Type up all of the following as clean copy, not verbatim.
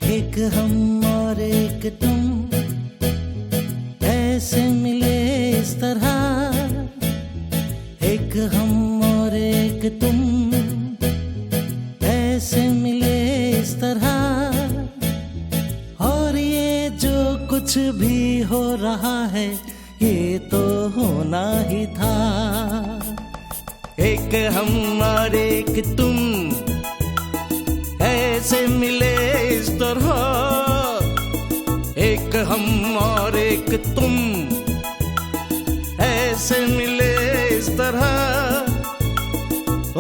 एक हम और एक तुम ऐसे मिले इस तरह, एक हम और एक तुम ऐसे मिले इस तरह, और ये जो कुछ भी हो रहा है ये तो होना ही था। एक हम और एक तुम ऐसे मिले इस तरह, एक हम और एक तुम ऐसे मिले इस तरह,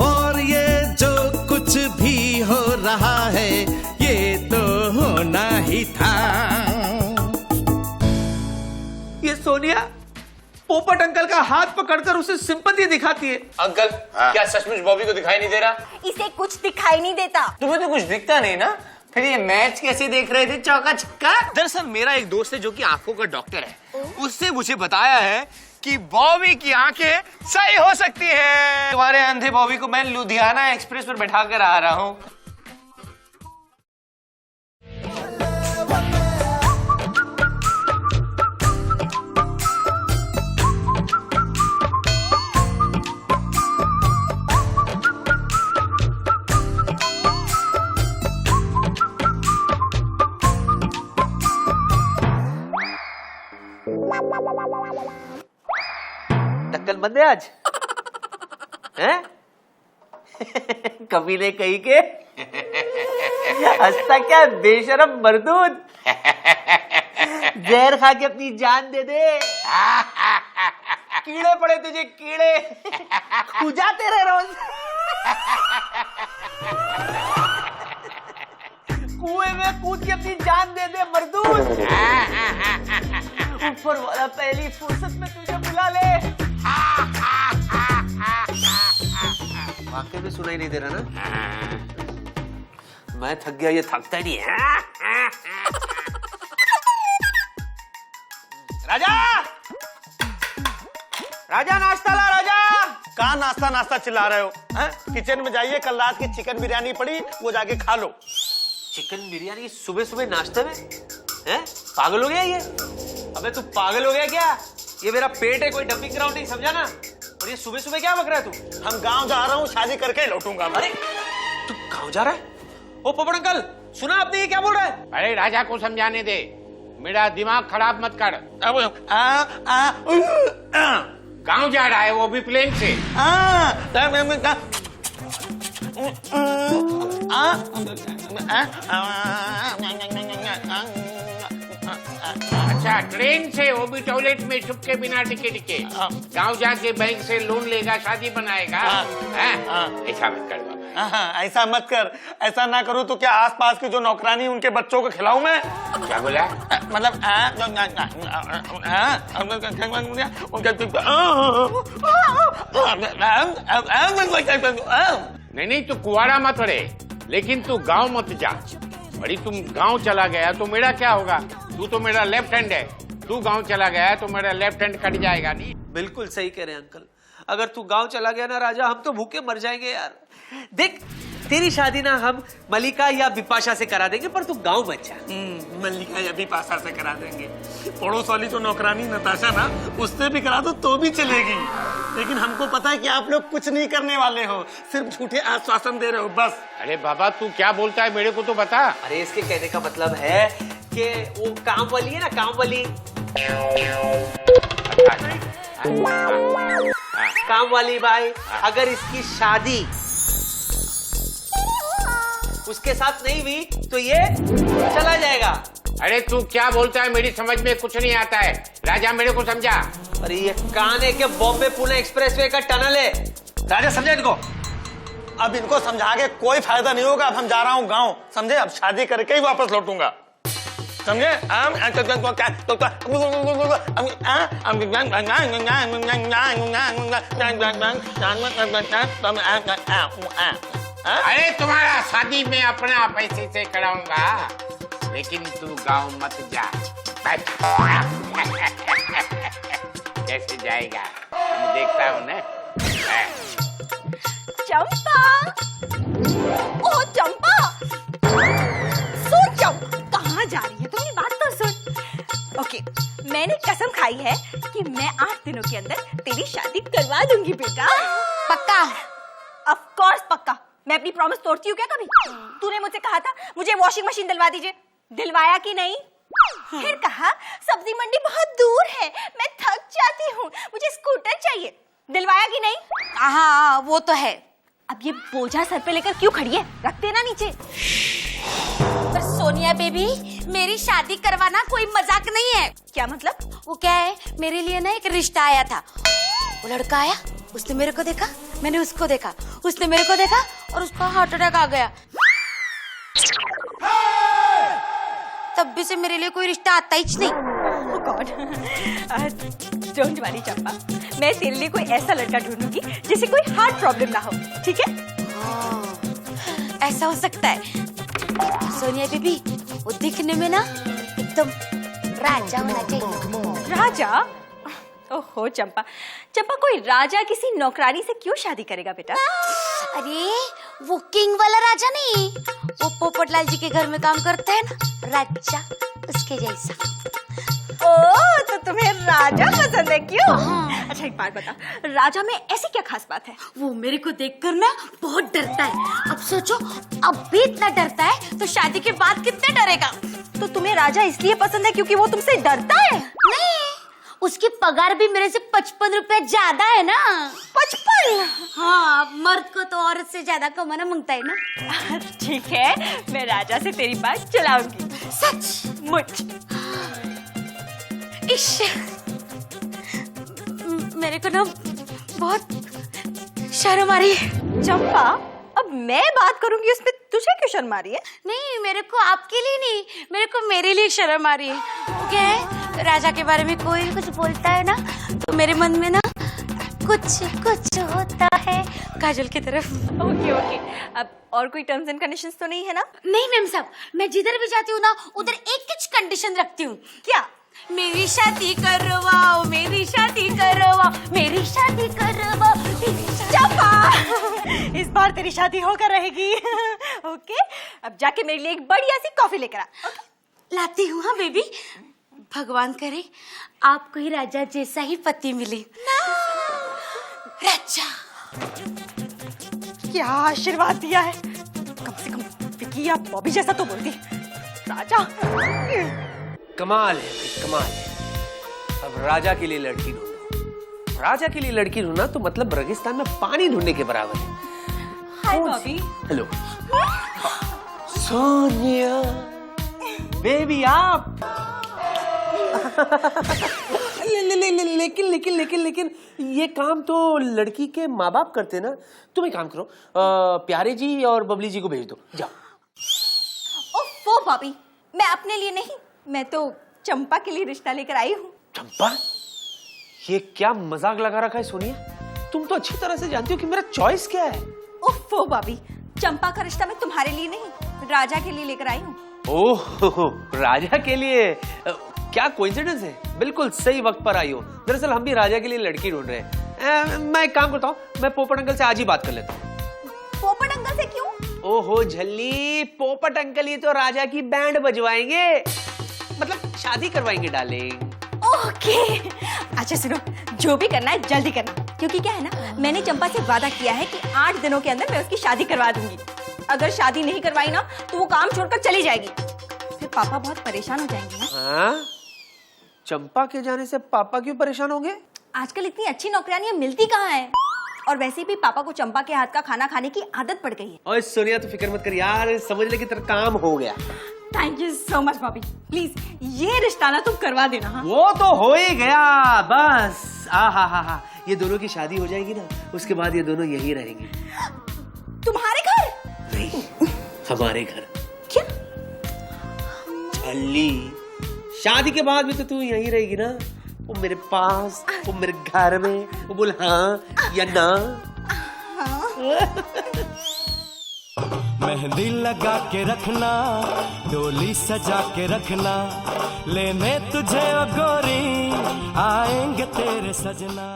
और ये जो कुछ भी हो रहा है ये तो होना ही था। ये सोनिया पोपट अंकल का हाथ पकड़कर उसे सिंपैथी दिखाती है। अंकल क्या सचमुच बॉबी को दिखाई नहीं दे रहा? इसे कुछ दिखाई नहीं देता। तुम्हें तो कुछ दिखता नहीं ना, फिर ये मैच कैसे देख रहे थे चौका छक्का? दरअसल मेरा एक दोस्त है जो कि आंखों का डॉक्टर है, उससे मुझे बताया है कि बॉबी की आंखें सही हो सकती है। तुम्हारे अंधे बॉबी को मैं लुधियाना एक्सप्रेस पर बैठा कर आ रहा हूँ। ढक्कन बंद है आज हैं? कभी ने कही के हंसता क्या बेशरम मर्दूद, जहर खा के अपनी जान दे दे। कीड़े पड़े तुझे कीड़े, खुजाते रहे रोज। कुएं में कूद के अपनी जान दे दे मर्दूद। ऊपर वाला पहली फुर्सत में तुझे बुला ले। वाकई में सुनाई नहीं दे रहा ना? मैं थक गया, ये थकता नहीं है। राजा, राजा नाश्ता ला राजा। कहाँ नाश्ता नाश्ता चिल्ला रहे हो? किचन में जाइए, कल रात की चिकन बिरयानी पड़ी वो जाके खा लो। चिकन बिरयानी सुबह सुबह नाश्ते में? हैं? पागल हो गया ये? अबे तू पागल हो गया क्या? ये मेरा पेट है, कोई डंपिंग ग्राउंड नहीं, समझा ना? और ये सुबह सुबह क्या बक रहा है तू? हम गांव जा रहा हूँ, शादी करके लौटूंगा। अरे तू गांव जा रहा है? ओ पोपट अंकल, सुना आपने ये क्या बोल रहा है? अरे राजा को समझाने दे, मेरा दिमाग खराब मत कर। गांव जा रहा है वो भी प्लेन से। अच्छा ट्रेन से, वो भी टॉयलेट में छुप के बिना टिके टिके। गांव जाके बैंक से लोन लेगा, शादी बनाएगा। ऐसा मत कर बाबा। ऐसा मत कर। ऐसा ना करूँ तो क्या आसपास की जो नौकरानी उनके बच्चों को खिलाऊं मैं? क्या बोला? मतलब नहीं तू कुआरा मत रहे, लेकिन तू गांव मत जा। बड़ी तुम गांव चला गया तो मेरा क्या होगा? तू तो मेरा लेफ्ट हैंड है, तू गांव चला गया तो मेरा लेफ्ट हैंड कट जाएगा। नहीं बिल्कुल सही कह रहे हैं अंकल, अगर तू गांव चला गया ना राजा, हम तो भूखे मर जाएंगे यार। देख तेरी शादी ना हम मलिका या बिपाशा से करा देंगे, पर तू गांव मत जा। मल्लिका या बिपाशा से करा देंगे। पड़ोस वाली जो नौकरानी नताशा ना, उससे भी करा दो तो भी चलेगी। लेकिन हमको पता है कि आप लोग कुछ नहीं करने वाले हो, सिर्फ झूठे आश्वासन दे रहे हो बस। अरे बाबा तू क्या बोलता है, मेरे को तो बता। अरे इसके कहने का मतलब है कि वो काम वाली है ना, काम वाली। काम वाली भाई, अगर इसकी शादी उसके साथ नहीं हुई तो ये चला जाएगा। अरे तू क्या बोलता है, मेरी समझ में कुछ नहीं आता है। राजा मेरे को समझा। अरे ये काने के बॉम्बे पुणे एक्सप्रेसवे का टनल है, राजा समझे इनको। अब इनको समझा के कोई फायदा नहीं होगा। अब हम जा रहा हूँ गाँव, समझे? अब शादी करके ही वापस लौटूंगा, समझे? अरे तुम्हारा शादी में अपना पैसे से कराऊंगा, लेकिन तू गांव मत जा। कैसे जाएगा मैं देखता हूँ ना। चंपा, ओ चंपा, सो चंपा, मैंने कसम खाई है कि मैं 8 दिनों के अंदर तेरी शादी करवा दूंगी बेटा। पक्का? ऑफ कोर्स पक्का। मैं अपनी प्रॉमिस तोड़ती हूँ क्या कभी? तूने मुझसे कहा था मुझे वॉशिंग मशीन दिलवा दीजिए, दिलवाया कि नहीं? फिर कहा सब्जी मंडी बहुत दूर है, मैं थक जाती हूँ, मुझे स्कूटर चाहिए, दिलवाया कि नहीं? हाँ वो तो है। अब ये बोझा सर पे लेकर क्यों खड़ी है? रख देना नीचे। पर सोनिया बेबी, मेरी शादी करवाना कोई मजाक नहीं है। क्या मतलब? वो क्या है, मेरे लिए ना एक रिश्ता आया था। वो लड़का आया, उसने मेरे को देखा, मैंने उसको देखा, उसने मेरे को देखा और उसका हार्ट अटैक आ गया। तब भी से मेरे लिए कोई रिश्ता आता ही नहीं। Oh God, डोंट वरी चंपा, मैं तेरे लिए कोई ऐसा लड़का ढूंढूंगी जिसे कोई हार्ट प्रॉब्लम ना हो, ठीक है? ऐसा हो सकता है। सोनिया बेबी, वो दिखने में ना एकदम राजा होना चाहिए। राजा? ओहो चंपा, चंपा कोई राजा किसी नौकरानी से क्यों शादी करेगा बेटा? अरे वो किंग वाला राजा नहीं, वो पोपटलाल जी के घर में काम करता है ना, राजा, उसके जैसा। ओह, तो तुम्हें राजा पसंद है क्यों? अच्छा एक बात बता, राजा में ऐसी क्या खास बात है? वो मेरे को देखकर ना बहुत डरता है। अब सोचो, अब भी इतना डरता है तो शादी के बाद कितने डरेगा। तो तुम्हें राजा इसलिए पसंद है क्योंकि वो तुमसे डरता है? नहीं, उसकी पगार भी मेरे से 55 रुपए ज्यादा है ना। 55? हाँ, मर्द को तो औरत से ज्यादा कमाना मांगता है ना। ठीक है, मैं राजा से तेरी बात चलाऊंगी। सच? मुझ इश, मेरे को ना बहुत शर्म आ रही है। चंपा, अब मैं बात करूंगी उसमें तुझे क्यों शर्म आ रही है? नहीं, मेरे को आपके लिए नहीं, मेरे को मेरे लिए शर्म आ रही है। क्या है, राजा के बारे में कोई कुछ बोलता है ना तो मेरे मन में ना कुछ कुछ होता है, काजल की तरफ। ओके ओके, अब और कोई टर्म्स एंड कंडीशंस तो नहीं है ना? नहीं मैम साहब, मैं जिधर भी जाती हूँ ना उधर एक ही कंडीशन रखती हूँ। क्या? मेरी शादी करवाओ, मेरी शादी करवाओ, मेरी शादी करवाओ, मेरी शादी। चंपा, इस बार तेरी शादी होकर रहेगी। ओके, अब जाके मेरे लिए एक बढ़िया सी कॉफी लेकर आ। लाती हूँ। हाँ बेबी, भगवान करे आपको ही राजा जैसा ही पति मिले। राजा, क्या आशीर्वाद दिया है। कम से कम विकी या बॉबी जैसा तो बोलती। राजा कमाल है भाई, कमाल है। अब राजा के लिए लड़की ढूंढो। राजा के लिए लड़की ढूंढना तो मतलब रेगिस्तान में पानी ढूंढने के बराबर है। हाय बॉबी। हेलो सोनिया बेबी, आप लेकिन ये काम तो लड़की के माँ बाप करते हैं ना। तुम एक काम करो, प्यारे जी और बबली जी को भेज दो, जाओ। ओफो बॉबी, मैं अपने लिए नहीं, मैं तो चंपा के लिए रिश्ता लेकर आई हूँ। चंपा? ये क्या मजाक लगा रखा है सोनिया? तुम तो अच्छी तरह से जानती हो कि मेरा चॉइस क्या है। ओफो बॉबी, चंपा का रिश्ता मैं तुम्हारे लिए नहीं, राजा के लिए लेकर आई हूँ। ओह, राजा के लिए? क्या कोइंसिडेंस है, बिल्कुल सही वक्त पर आई हो। दरअसल हम भी राजा के लिए लड़की ढूंढ रहे हैं। मैं एक काम करता हूँ, मैं पोपट अंकल से आज ही बात कर लेता हूँ। पोपट अंकल से क्यों? ओहो झल्ली, पोपट अंकल ये तो राजा की बैंड बजवाएंगे, मतलब शादी करवाएंगे डार्लिंग। ओके, अच्छा सुनो, जो भी करना है जल्दी करना, क्योंकि क्या है ना, मैंने चंपा से वादा किया है कि 8 दिनों के अंदर मैं उसकी शादी करवा दूंगी। अगर शादी नहीं करवाई ना तो वो काम छोड़कर चली जाएगी, फिर पापा बहुत परेशान हो जाएंगे ना। हाँ? चंपा के जाने से पापा क्यों परेशान होंगे? आजकल इतनी अच्छी नौकरानियां मिलती कहाँ है, और वैसे भी पापा को चंपा के हाथ का खाना खाने की आदत पड़ गई है। ओए सोनिया, तो फिक्र मत कर यार, समझ ले कि तेरा काम हो गया। Thank you so much Bobby, please ये रिश्ता ना तुम करवा देना। हाँ? वो तो हो ही गया बस। हा, ये दोनों की शादी हो जाएगी ना, उसके बाद ये दोनों यही रहेंगे। तुम्हारे घर? नहीं, हमारे घर। क्या? अल्ली, शादी के बाद भी तो तू यहीं रहेगी ना, वो मेरे पास, वो मेरे घर में। वो बोल हाँ या ना। मेहंदी लगा के रखना, डोली सजा के रखना, लेने तुझे ओ गोरी आएंगे तेरे सजना।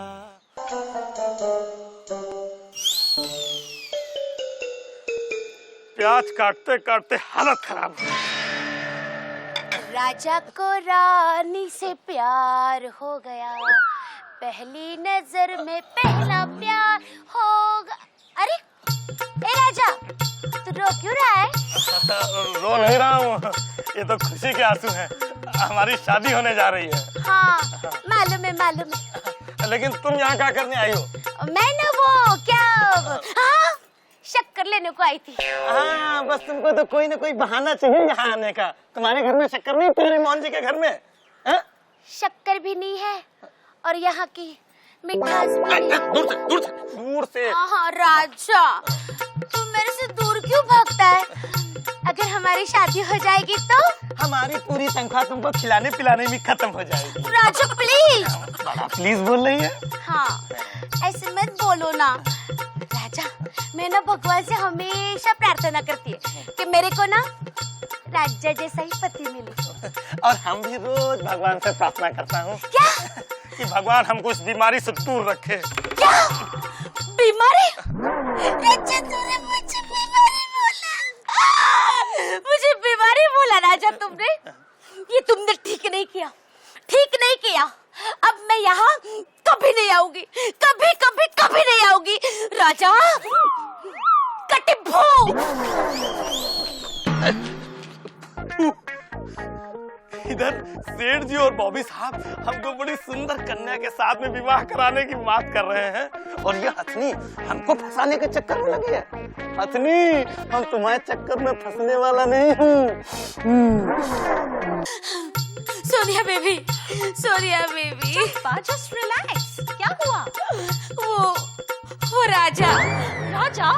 प्याज काटते काटते हालत खराब हो राजा को रानी से प्यार हो गया, पहली नजर में पहला प्यार होगा। अरे ए राजा, तू रो क्यों रहा है? रो नहीं रहा हूँ, ये तो खुशी के आंसू हैं। हमारी शादी होने जा रही है। हाँ मालूम है। लेकिन तुम यहाँ क्या करने आई हो? मैं ना वो क्या, हाँ शक्कर लेने को आई थी। हाँ, बस तुमको तो कोई ना कोई बहाना चाहिए यहाँ आने का। तुम्हारे घर में शक्कर नहीं, तेरे मोहन जी के घर में है? शक्कर भी नहीं है और यहाँ की मिठास भी नहीं। दूर से। हाँ राजा, तू मेरे से दूर क्यों भागता है? अगर हमारी शादी हो जाएगी तो हमारी पूरी तनख्वाह तुमको खिलाने पिलाने में खत्म हो जाएगी। राजा प्लीज। बड़ा प्लीज बोल रही है। हाँ ऐसे मत बोलो ना राजा, मैं ना भगवान से हमेशा प्रार्थना करती है कि मेरे को ना राजा जैसा ही पति मिले। और हम भी रोज भगवान से प्रार्थना करता हूँ। क्या? कि भगवान हमको इस बीमारी से दूर रखे। क्या बीमारी? राजा तूने मुझे बीमारी बोला। मुझे बीमारी बोला राजा तुमने? ये तुमने ठीक नहीं किया, ठीक नहीं किया। अब मैं यहाँ कभी नहीं आऊंगी, कभी कभी कभी नहीं आऊंगी राजा। कटी भू। इधर सेठ जी और बॉबी साहब हमको बड़ी सुंदर कन्या के साथ में विवाह कराने की बात कर रहे हैं और ये हथनी हमको फंसाने के चक्कर में लगी है। हथनी, हम तुम्हारे चक्कर में फंसने वाला नहीं हूँ। Sonia baby, Sonia baby, just relax. क्या हुआ? वो राजा। राजा?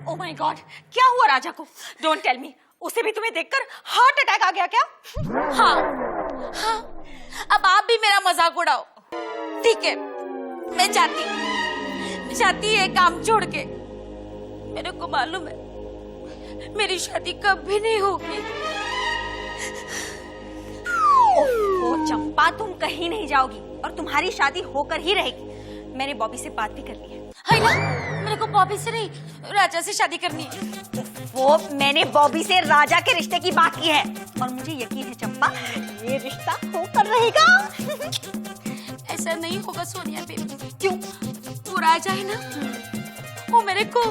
ओह माय गॉड, क्या हुआ राजा को? डोंट टेल मी, उसे भी तुम्हें देखकर हार्ट अटैक आ गया क्या? हाँ, हाँ, अब आप भी मेरा मजाक उड़ाओ, ठीक है? मैं जाती ये काम छोड़ के। मेरे को मालूम है मेरी शादी कभी नहीं होगी। ओ चंपा, तुम कहीं नहीं जाओगी और तुम्हारी शादी होकर ही रहेगी। मैंने बॉबी से बात भी कर ली है ना? मेरे को बॉबी से नहीं, राजा से शादी करनी है। वो मैंने बॉबी से राजा के रिश्ते की बात की है और मुझे यकीन है चंपा, ये रिश्ता होकर रहेगा। ऐसा नहीं होगा सोनिया बेबी। क्यों? वो राजा है ना, वो मेरे को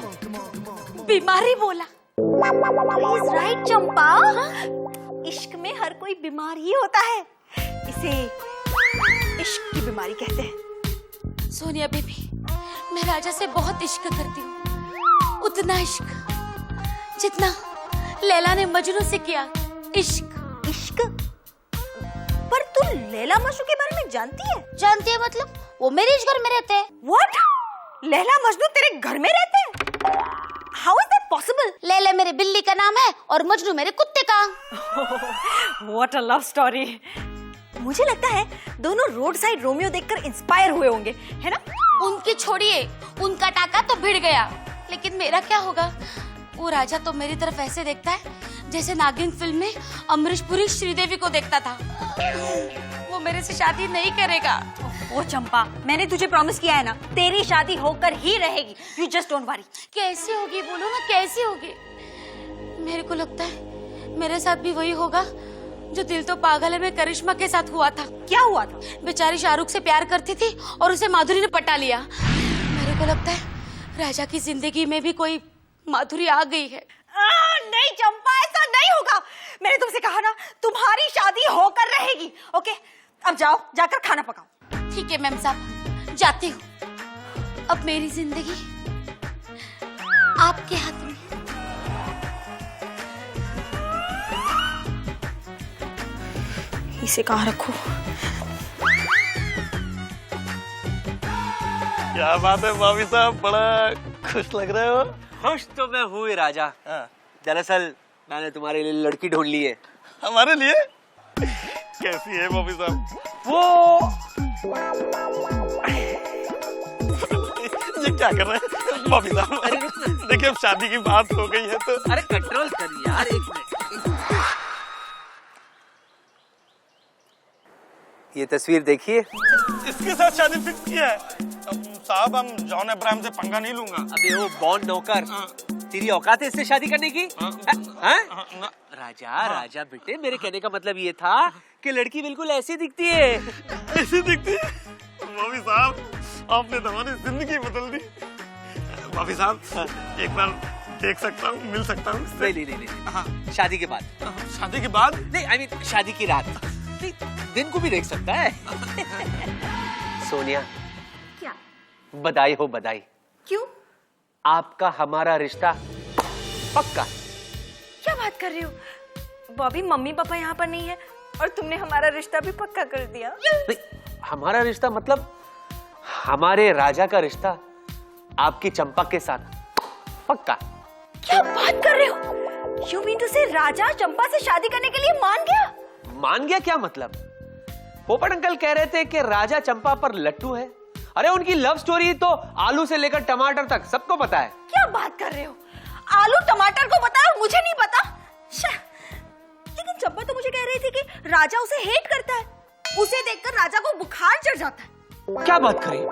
बीमारी बोला। He's right, चंपा। इश्क में हर कोई बीमार ही होता है, इसे इश्क की बीमारी कहते हैं। सोनिया बेबी, मैं राजा से बहुत इश्क करती हूँ, उतना इश्क जितना लैला ने मजनू से किया। इश्क। इश्क? पर तू लैला मजनू के बारे में जानती है? जानती है मतलब? वो मेरे इस घर में रहते हैं। What? लैला मजनू तेरे घर में रहते हैं? How is that possible? Laila मेरे बिल्ली का नाम है और मजनू मेरे कुत्ते का। What a love story. मुझे लगता है दोनों रोड साइड रोमियो देखकर इंस्पायर हुए होंगे, है ना? उनकी छोड़िए, उनका टाका तो भिड़ गया, लेकिन मेरा क्या होगा? वो राजा तो मेरी तरफ ऐसे देखता है जैसे नागिन फिल्म में अमरीश पुरी श्रीदेवी को देखता था। वो मेरे से शादी नहीं करेगा। ओ चंपा, मैंने तुझे प्रॉमिस किया है ना, तेरी शादी होकर ही रहेगी। You just don't worry. कैसे होगी बोलो ना, कैसे होगी? मेरे को लगता है मेरे साथ भी वही होगा जो दिल तो पागल है में करिश्मा के साथ हुआ था। क्या हुआ था? बेचारी शाहरुख से प्यार करती थी और उसे माधुरी ने पटा लिया। मेरे को लगता है राजा की जिंदगी में भी कोई माधुरी आ गई है। नहीं चंपा, ऐसा नहीं होगा। मैंने तुमसे कहा ना, तुम्हारी शादी होकर रहेगी। ओके, अब जाओ, जाकर खाना पकाओ। ठीक है मैम साहब, जाती हूँ। अब मेरी जिंदगी आपके हाथ में। इसे कहाँ रखूं? क्या बात है बॉबी साहब, बड़ा खुश लग रहे हो। खुश तो मैं हूँ ही राजा। दरअसल मैंने तुम्हारे लिए लड़की ढूंढ ली है। हमारे लिए? कैसी है बॉबी साहब? वो ये क्या कर रहे हैं बॉबी साहब? देखिए अब शादी की बात हो गई है तो। अरे कंट्रोल कर यार, एक मिनट। ये तस्वीर देखिए। इसके साथ शादी फिक्स किया है साहब। हम जॉन अब्राहम से पंगा नहीं लूंगा। अबे वो बॉन्ड नौकर, तेरी औकात है इससे शादी करने की? हाँ? राजा राजा बेटे, मेरे कहने का मतलब ये था कि लड़की बिल्कुल ऐसी दिखती है। ऐसी दिखती है? भाभी साहब, आपने तो हमारी जिंदगी बदल दी। भाभी साहब, एक बार देख सकता हूँ, मिल सकता हूँ इससे? नहीं, शादी के बाद। शादी के बाद? नहीं, आई मीन शादी की रात। नहीं, दिन को भी देख सकता है। सोनिया, क्या? बधाई हो बधाई। क्यों? आपका हमारा रिश्ता पक्का। क्या बात कर रहे हो बॉबी? मम्मी पापा यहाँ पर नहीं है और तुमने हमारा रिश्ता भी पक्का कर दिया? नहीं, हमारा रिश्ता मतलब हमारे राजा का रिश्ता आपकी चंपा के साथ पक्का। क्या बात कर रहे हो? यू मीन टू से राजा चंपा से शादी करने के लिए मान गया? मान गया क्या मतलब? पोपट अंकल कह रहे थे कि राजा चंपा पर लट्टू है। अरे उनकी लव स्टोरी तो आलू से लेकर टमाटर तक सबको पता है। क्या बात कर रहे हो? आलू टमाटर को पता है, मुझे नहीं पता। लेकिन चंपा तो मुझे कह रही थी कि राजा उसे हेट करता है, उसे देखकर राजा को बुखार चढ़ जाता है। क्या बात करें?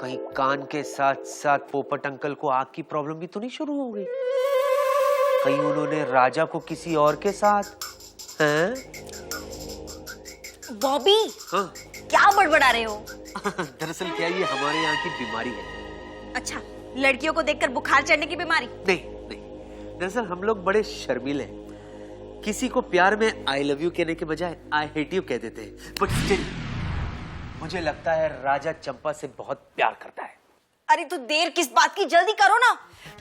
कहीं कान के साथ साथ पोपट अंकल को आग की प्रॉब्लम भी तो नहीं शुरू हो गई? कहीं उन्होंने राजा को किसी और के साथ? हैं? बॉबी, हाँ? क्या बड़बड़ा रहे हो? दरअसल क्या ये हमारे यहाँ की बीमारी है। अच्छा, लड़कियों को देखकर बुखार चढ़ने की बीमारी? नहीं, दरअसल हम लोग बड़े शर्मीले हैं। किसी को प्यार में आई लव यू कहने के बजाय आई हेट यू कह देते हैं। बट स्टिल मुझे लगता है राजा चंपा से बहुत प्यार करता है। अरे तो देर किस बात की, जल्दी करो ना।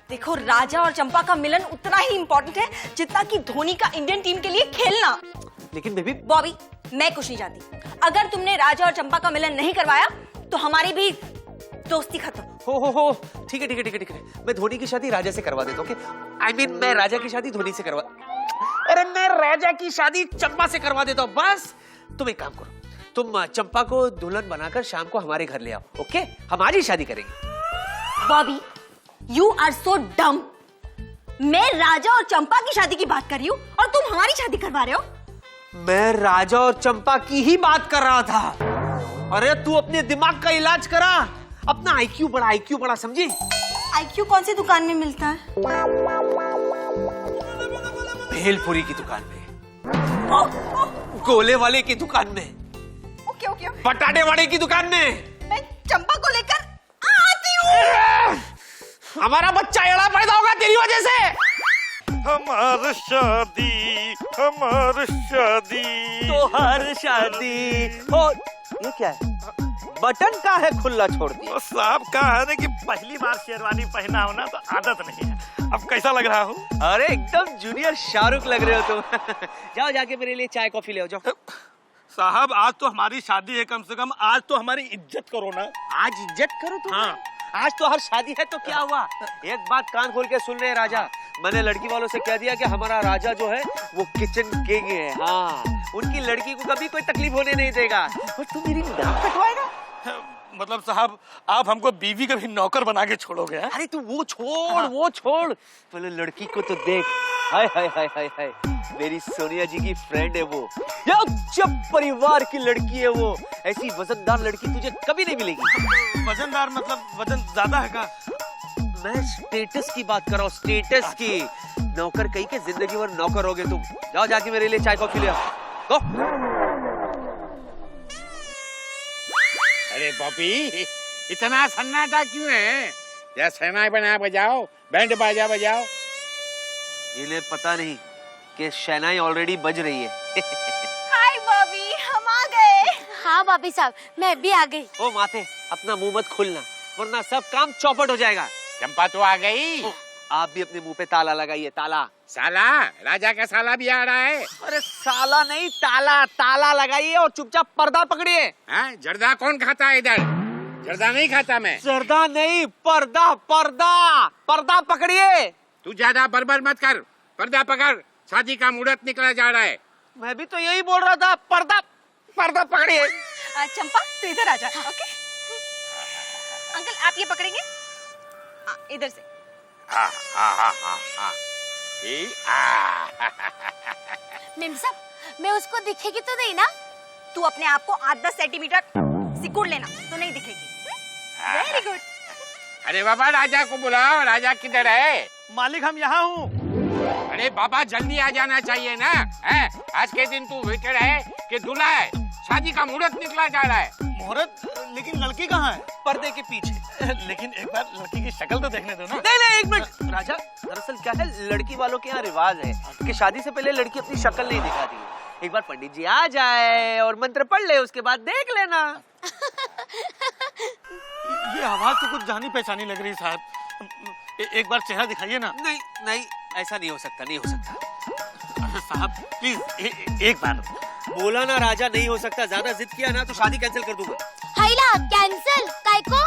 देखो, राजा और चंपा का मिलन उतना ही इम्पोर्टेंट है जितना कि धोनी का इंडियन टीम के लिए खेलना। लेकिन बेबी, बॉबी, मैं कुछ नहीं चाहती। अगर तुमने राजा और चंपा का मिलन नहीं करवाया तो हमारी भी दोस्ती खत्म। हो ठीक है। मैं धोनी की शादी राजा से करवा देता हूँ। आई मीन मैं राजा की शादी धोनी से करवा, अरे मैं राजा की शादी चंपा से करवा देता हूँ। बस तुम एक काम करो, तुम चंपा को दुल्हन बनाकर शाम को हमारे घर ले आओ। ओके, हम आज ही शादी करेंगे। बॉबी, यू आर सो डम। मैं राजा और चंपा की शादी की बात कर रही हूँ और तुम हमारी शादी करवा रहे हो। मैं राजा और चंपा की ही बात कर रहा था। अरे तू अपने दिमाग का इलाज करा, अपना आईक्यू बड़ा समझी? आईक्यू कौन सी दुकान में मिलता है? भेलपुरी की दुकान में, गोले वाले की दुकान में, ओके। बटाटे वाले की दुकान में। मैं चंपा को लेकर आती हूँ। हमारा बच्चा एड़ा पैदा होगा तेरी वजह से। हमारी शादी, हमारी शादी, तो हर शादी हो। ये क्या है? बटन का है खुला छोड़ दिया। साहब कहा है ना कि पहली बार शेरवानी पहना हो ना तो आदत नहीं है। अब कैसा लग रहा हूँ? अरे एकदम जूनियर शाहरुख लग रहे हो तुम। जाओ जाके मेरे लिए चाय कॉफी ले आओ, जाओ। साहब आज तो हमारी शादी है, कम से कम आज तो हमारी इज्जत करो ना। आज इज्जत करो तुम? हाँ। आज तो हर शादी है तो क्या हुआ? एक बात कान खोल के सुन ले राजा, मैंने लड़की वालों से कह दिया कि हमारा राजा जो है वो किचन किंग है। हाँ, उनकी लड़की को कभी कोई तकलीफ होने नहीं देगा। और तू मेरी नाक कटवाएगा? मतलब साहब आप हमको बीवी का भी नौकर बना के छोड़ोगे? अरे तू वो छोड़, पहले लड़की को तो देख। हाय हाय हाय हाय हाय, मेरी सोनिया जी की फ्रेंड है वो, या जब परिवार की लड़की है वो। ऐसी वजनदार लड़की तुझे कभी नहीं मिलेगी। वजनदार मतलब वजन ज्यादा है का? मैं स्टेटस की बात कर रहा हूँ, स्टेटस की। नौकर कहीं के जिंदगी भर नौकर होगे तुम। जाओ जाके मेरे लिए चाय कॉफी ले आओ। गो। अरे पॉपी, इतना सन्नाटा क्यों है? या शहनाई बना बजाओ, बैंड बाजा बजाओ। इन्हें पता नहीं कि शहनाई ऑलरेडी बज रही है। हाय बॉबी, हम आ गए। हाँ भाभी साहब, मैं भी आ गई। ओ माते, अपना मुंह मत खोलना वरना सब काम चौपट हो जाएगा। चंपा तो आ गई। आप भी अपने मुंह पे ताला लगाइए, ताला। साला, राजा का साला भी आ रहा है। अरे साला नहीं, ताला लगाइए और चुपचाप पर्दा पकड़िए। हाँ, जर्दा कौन खाता है इधर? जर्दा नहीं खाता मैं। जर्दा नहीं, पर्दा पकड़िए। तू ज्यादा बरबर मत कर, पर्दा पकड़, शादी का मुहूर्त निकला जा रहा है। मैं भी तो यही बोल रहा था, पर्दा पकड़िए। चंपा तू इधर आ जा। ओके अंकल, आप ये पकड़ेंगे इधर से। मेम साहब, मैं उसको दिखेगी तो नहीं ना? तू अपने आप को 8-10 सेंटीमीटर सिकुड़ लेना तो नहीं दिखेगी। Very good. अरे बाबा राजा को बुलाओ, राजा किधर है? मालिक हम यहाँ हूँ। अरे बाबा जल्दी आ जाना चाहिए ना। हैं? आज के दिन तू वेटर है कि दूल्हा है? शादी का मुहूर्त निकला जा रहा है। मुहूर्त? लेकिन लड़की कहाँ है? पर्दे के पीछे। लेकिन एक बार लड़की की शक्ल तो देखने दो ना। नहीं, एक मिनट राजा, दरअसल क्या है, लड़की वालों के यहाँ रिवाज है कि शादी से पहले लड़की अपनी शक्ल नहीं दिखाती है। एक बार पंडित जी आ जाए और मंत्र पढ़ ले, उसके बाद देख लेना। ये आवाज तो कुछ जानी पहचानी लग रही साहब। एक बार चेहरा दिखाइए ना। नहीं, ऐसा नहीं हो सकता, नहीं हो सकता। साहब प्लीज एक बार। बोला ना राजा, नहीं हो सकता। ज्यादा जिद किया ना तो शादी कैंसिल कर दूंगा। हाइला कैंसिल काय को?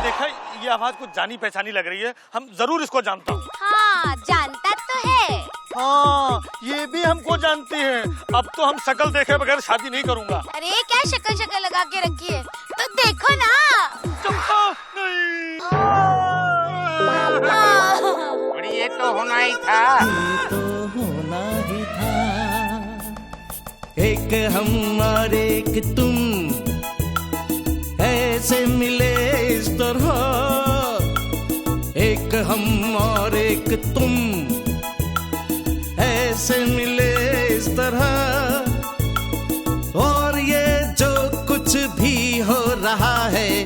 देखा, ये आवाज कुछ जानी पहचानी लग रही है। हम जरूर इसको जानता हूँ। हाँ जानता तो है। हाँ, ये भी हमको जानती है। अब तो हम शक्ल देखे बगैर शादी नहीं करूंगा। अरे क्या शक्ल लगा के रखी है, तो देखो ना। चंपा नहीं। और ये तो होना ही था। ये तो होना ही था। एक हम और एक तुम ऐसे मिले इस तरह। एक हम और एक तुम ऐसे मिले इस तरह। और ये जो कुछ भी हो रहा है